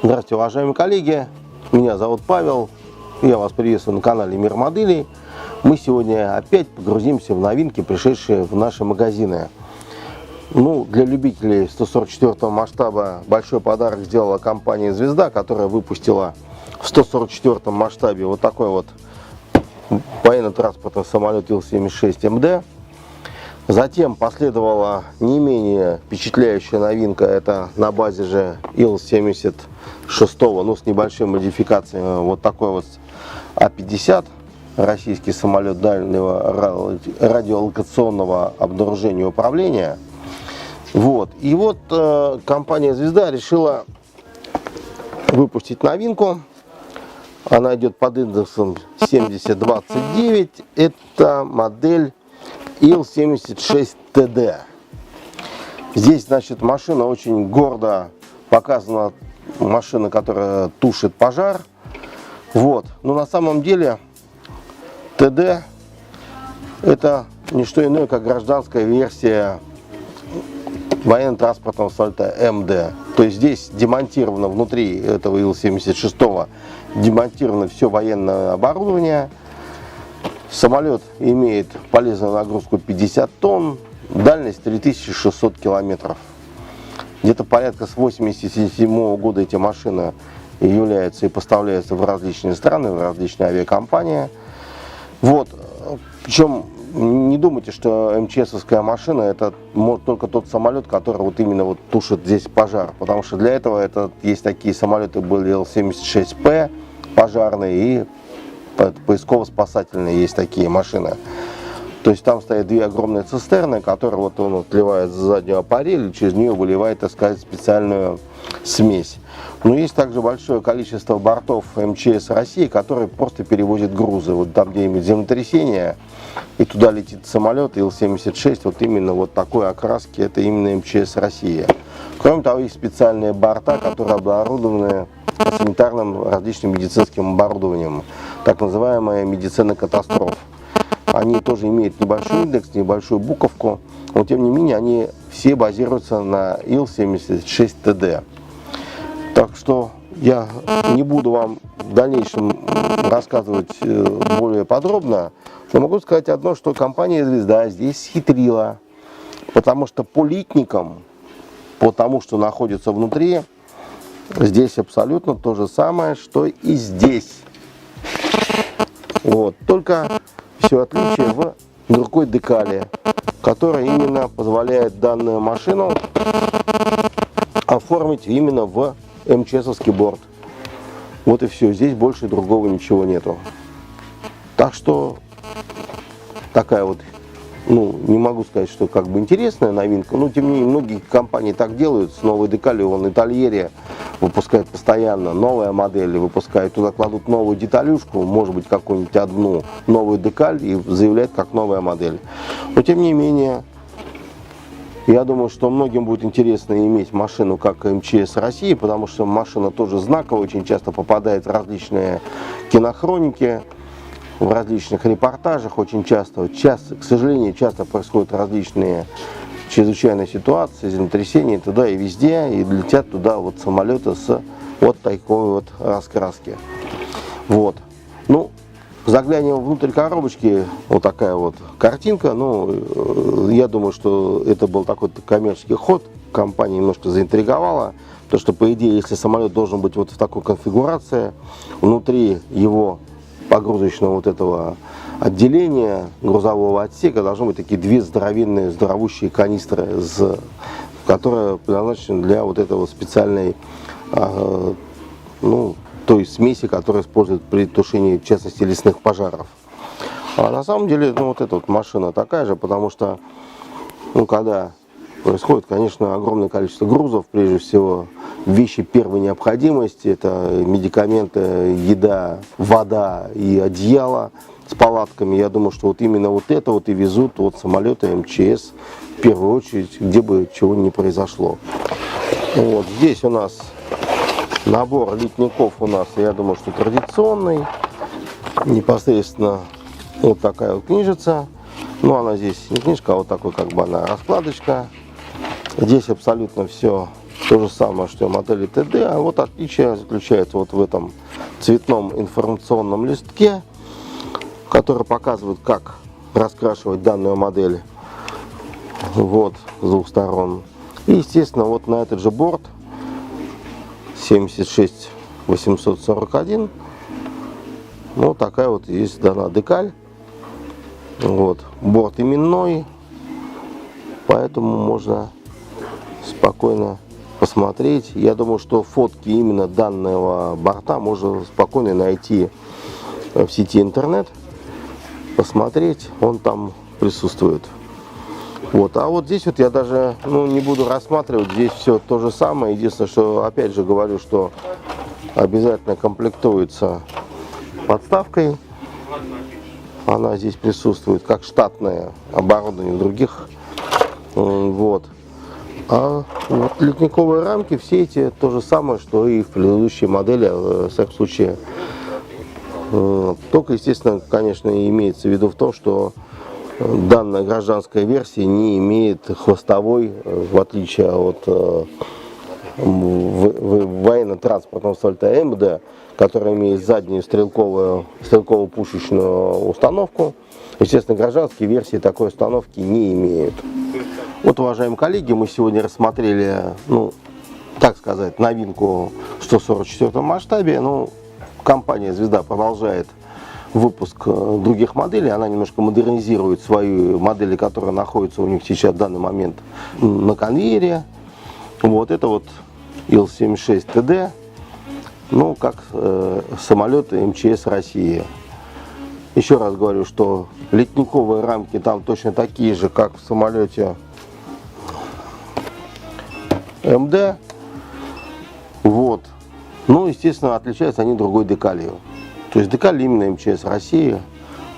Здравствуйте, уважаемые коллеги, меня зовут Павел, я вас приветствую на канале Мир Моделей. Мы сегодня опять погрузимся в новинки, пришедшие в наши магазины. Для любителей 144 масштаба большой подарок сделала компания «Звезда», которая выпустила в 144 масштабе вот такой вот военно-транспортный самолет Ил-76МД. Затем последовала не менее впечатляющая новинка, это на базе же Ил-76, с небольшой модификацией, вот такой вот А-50, российский самолет дальнего радиолокационного обнаружения и управления. Компания «Звезда» решила выпустить новинку. Она идет под индексом 7029, это модель Ил-76ТД. Здесь, машина очень гордо показана, машина, которая тушит пожар. Но на самом деле ТД это не что иное, как гражданская версия военно-транспортного самолета МД. То есть здесь демонтировано внутри этого Ил-76 демонтировано все военное оборудование. Самолет имеет полезную нагрузку 50 тонн, дальность 3600 километров. Где-то порядка с 1987 года эти машины являются и поставляются в различные страны, в различные авиакомпании. Причем не думайте, что МЧСовская машина это только тот самолет, который именно тушит здесь пожар. Потому что для этого есть такие самолеты, были Ил-76П пожарные и поисково-спасательные есть такие машины. То есть там стоят две огромные цистерны, которые он отливает с заднего пареля, через нее выливает, специальную смесь. Но есть также большое количество бортов МЧС России, которые просто перевозят грузы. Там, где имеет землетрясение, и туда летит самолет Ил-76, именно такой окраски, это именно МЧС России. Кроме того, есть специальные борта, которые оборудованы санитарным различным медицинским оборудованием, так называемая медицина катастроф. Они тоже имеют небольшой индекс, небольшую буковку, но тем не менее они все базируются на Ил-76ТД. Так что я не буду вам в дальнейшем рассказывать более подробно, но могу сказать одно, что компания «Звезда» здесь схитрила, потому что по литникам, по тому, что находится внутри, здесь абсолютно то же самое, что и здесь. Только все отличие в другой декале, которая именно позволяет данную машину оформить именно в МЧСовский борт. И все, здесь больше другого ничего нету. Так что такая не могу сказать, что интересная новинка, но тем не менее многие компании так делают с новой декалью. Итальери выпускает постоянно новая модель, выпускает, туда кладут новую деталюшку, может быть какую-нибудь одну новую декаль и заявляет как новая модель. Но тем не менее, я думаю, что многим будет интересно иметь машину как МЧС России, потому что машина тоже знаковая, очень часто попадает в различные кинохроники, в различных репортажах очень часто, к сожалению, часто происходят различные чрезвычайные ситуации, землетрясения туда и везде, и летят туда самолеты с такой раскраски. Заглянем внутрь коробочки, такая картинка. Я думаю, что это был такой коммерческий ход, компания немножко заинтриговала, потому что, по идее, если самолет должен быть в такой конфигурации, внутри его погрузочного этого отделения, грузового отсека, должны быть такие две здоровенные, здоровущие канистры, которые предназначены для этого специальной, той смеси, которая используют при тушении, в частности, лесных пожаров. А на самом деле, эта машина такая же, потому что, когда происходит, конечно, огромное количество грузов, прежде всего, вещи первой необходимости, это медикаменты, еда, вода и одеяло с палатками. Я думаю, что именно это и везут самолеты МЧС, в первую очередь, где бы чего ни произошло. Здесь у нас набор литников я думаю, что традиционный. Непосредственно такая книжица. Она здесь не книжка, а такой она раскладочка. Здесь абсолютно все то же самое, что и модели TD, а вот отличие заключается вот в этом цветном информационном листке, который показывает, как раскрашивать данную модель вот с двух сторон. И, естественно, вот на этот же борт 76841 вот такая вот есть дана декаль. Вот борт именной, поэтому можно спокойно посмотреть. Я думаю, что фотки именно данного борта можно спокойно найти в сети интернет, посмотреть, он там присутствует. Вот. А вот здесь вот я даже не буду рассматривать, здесь все то же самое. Единственное, что опять же говорю, что обязательно комплектуется подставкой. Она здесь присутствует как штатное оборудование в других. Вот. А вот ледниковые рамки, все эти то же самое, что и в предыдущей модели, в всяком случае. Только, естественно, конечно, имеется в виду в том, что данная гражданская версия не имеет хвостовой, в отличие от военно-транспортного самолета МД, который имеет заднюю стрелково-пушечную установку. Естественно, гражданские версии такой установки не имеют. Вот, уважаемые коллеги, мы сегодня рассмотрели, так сказать, новинку в 144 масштабе. Компания «Звезда» продолжает выпуск других моделей. Она немножко модернизирует свои модели, которые находятся у них сейчас в данный момент на конвейере. Вот это вот Ил-76ТД, как самолеты МЧС России. Еще раз говорю, что ледниковые рамки там точно такие же, как в самолете МД. Вот. Естественно, отличаются они другой декалью. То есть декаль именно МЧС России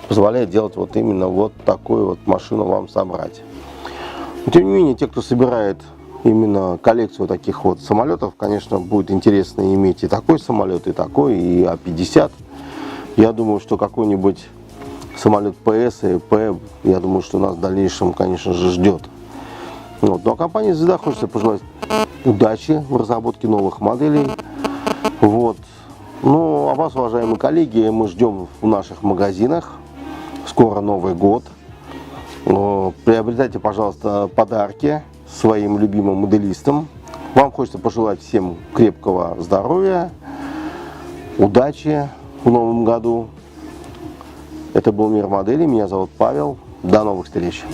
позволяет делать вот именно вот такую вот машину вам собрать. Но, тем не менее, те, кто собирает именно коллекцию таких вот самолетов, конечно, будет интересно иметь и такой самолет, и такой, и А-50. Я думаю, что какой-нибудь самолет ПС и П, я думаю, что нас в дальнейшем, конечно же, ждет. Вот. Ну а компании «Звезда» хочется пожелать удачи в разработке новых моделей. Вот. А вас, уважаемые коллеги, мы ждем в наших магазинах. Скоро Новый год. Приобретайте, пожалуйста, подарки своим любимым моделистам. Вам хочется пожелать всем крепкого здоровья, удачи в новом году. Это был Мир Моделей. Меня зовут Павел. До новых встреч.